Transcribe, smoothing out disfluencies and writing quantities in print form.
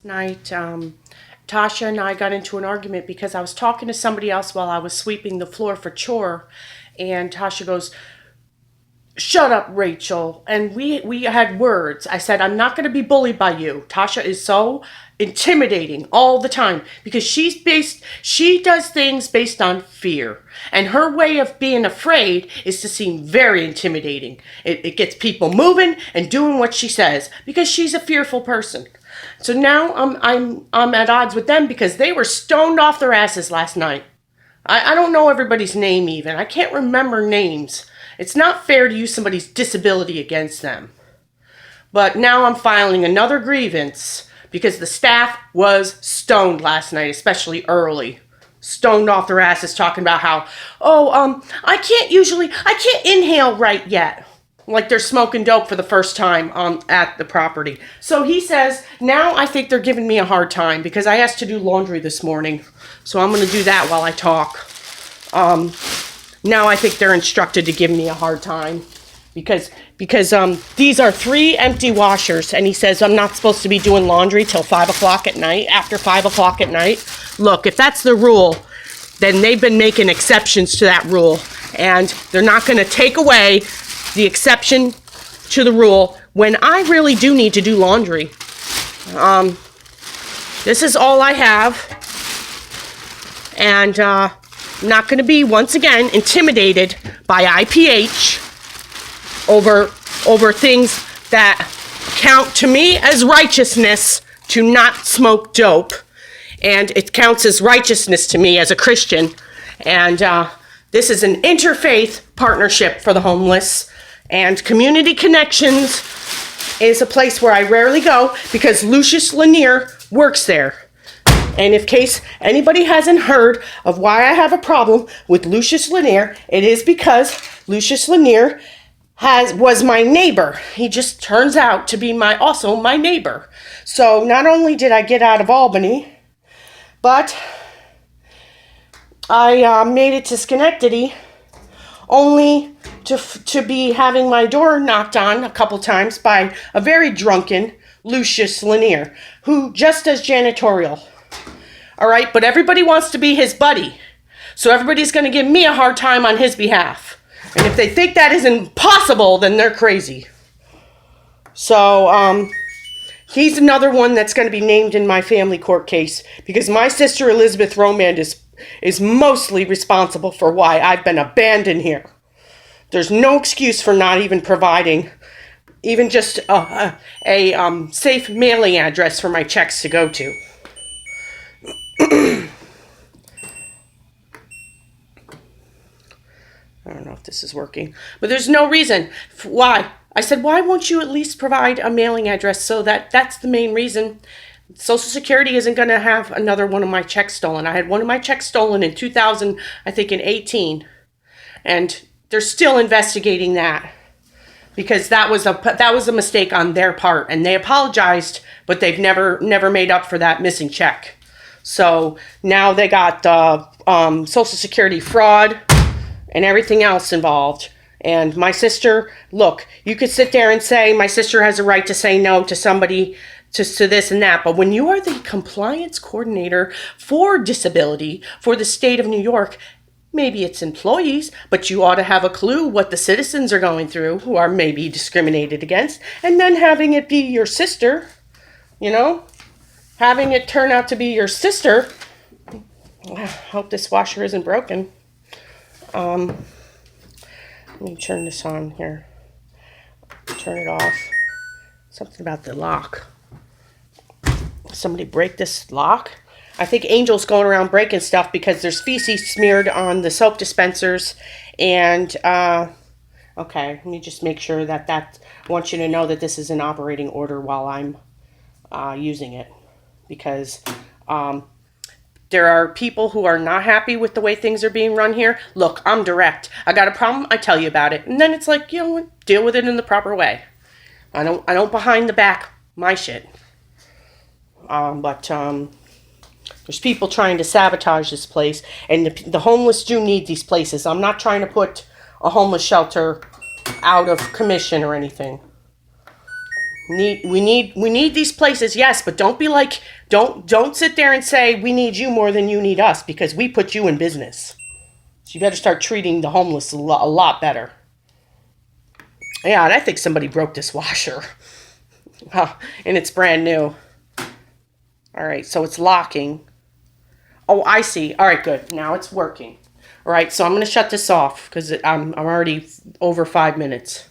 Night, Tasha and I got into an argument because I was talking to somebody else while I was sweeping the floor for chore, and Tasha goes, "Shut up, Rachel." And we had words. I said, "I'm not going to be bullied by you." Tasha is so intimidating all the time because she does things based on fear. And her way of being afraid is to seem very intimidating. It gets people moving and doing what she says because she's a fearful person. So now I'm at odds with them because they were stoned off their asses last night. I don't know everybody's name even. I can't remember names. It's not fair to use somebody's disability against them. But now I'm filing another grievance because the staff was stoned last night, especially early. Stoned off their asses talking about how, I can't inhale right yet. Like they're smoking dope for the first time at the property. So he says, now I think they're giving me a hard time because I asked to do laundry this morning. So I'm going to do that while I talk. Now I think they're instructed to give me a hard time because these are 3 empty washers, and he says I'm not supposed to be doing laundry till 5 o'clock at night, after 5 o'clock at night. Look, if that's the rule, then they've been making exceptions to that rule, and they're not going to take away the exception to the rule when I really do need to do laundry. This is all I have, and I'm not going to be once again intimidated by I.P.H. over things that count to me as righteousness to not smoke dope, and it counts as righteousness to me as a Christian. And this is an interfaith partnership for the homeless. And Community Connections is a place where I rarely go because Lucius Lanier works there. And in case anybody hasn't heard of why I have a problem with Lucius Lanier, it is because Lucius Lanier was my neighbor. He just turns out to be also my neighbor. So not only did I get out of Albany, but I made it to Schenectady only to be having my door knocked on a couple times by a very drunken Lucius Lanier, who just does janitorial. All right, but everybody wants to be his buddy, so everybody's going to give me a hard time on his behalf. And if they think that is impossible, then they're crazy. So he's another one that's going to be named in my family court case because my sister Elizabeth Romand is mostly responsible for why I've been abandoned here. There's no excuse for not even providing even just a safe mailing address for my checks to go to. I don't know if this is working, but there's no reason why. I said, why won't you at least provide a mailing address? So that's the main reason. Social Security isn't going to have another one of my checks stolen. I had one of my checks stolen in 2000, I think in 18, and they're still investigating that because that was a mistake on their part, and they apologized, but they've never made up for that missing check. So now they got Social Security fraud and everything else involved. And my sister, look, you could sit there and say my sister has a right to say no to somebody to this and that. But when you are the compliance coordinator for disability for the state of New York, maybe it's employees, but you ought to have a clue what the citizens are going through who are maybe discriminated against. And then having it be your sister, having it turn out to be your sister. I hope this washer isn't broken. Let me turn this on here. Turn it off. Something about the lock. Somebody break this lock? I think Angel's going around breaking stuff because there's feces smeared on the soap dispensers. And, okay, let me just make sure that I want you to know that this is in operating order while I'm using it. Because there are people who are not happy with the way things are being run here. Look, I'm direct. I got a problem, I tell you about it. And then it's like, deal with it in the proper way. I don't behind the back my shit. But there's people trying to sabotage this place, and the homeless do need these places. I'm not trying to put a homeless shelter out of commission or anything. We need these places, yes, but don't be like, don't sit there and say we need you more than you need us, because we put you in business. So you better start treating the homeless a lot better. Yeah, and I think somebody broke this washer. Oh, and it's brand new. All right, so it's locking. Oh, I see. All right, good. Now it's working. All right, so I'm going to shut this off because I'm already over 5 minutes.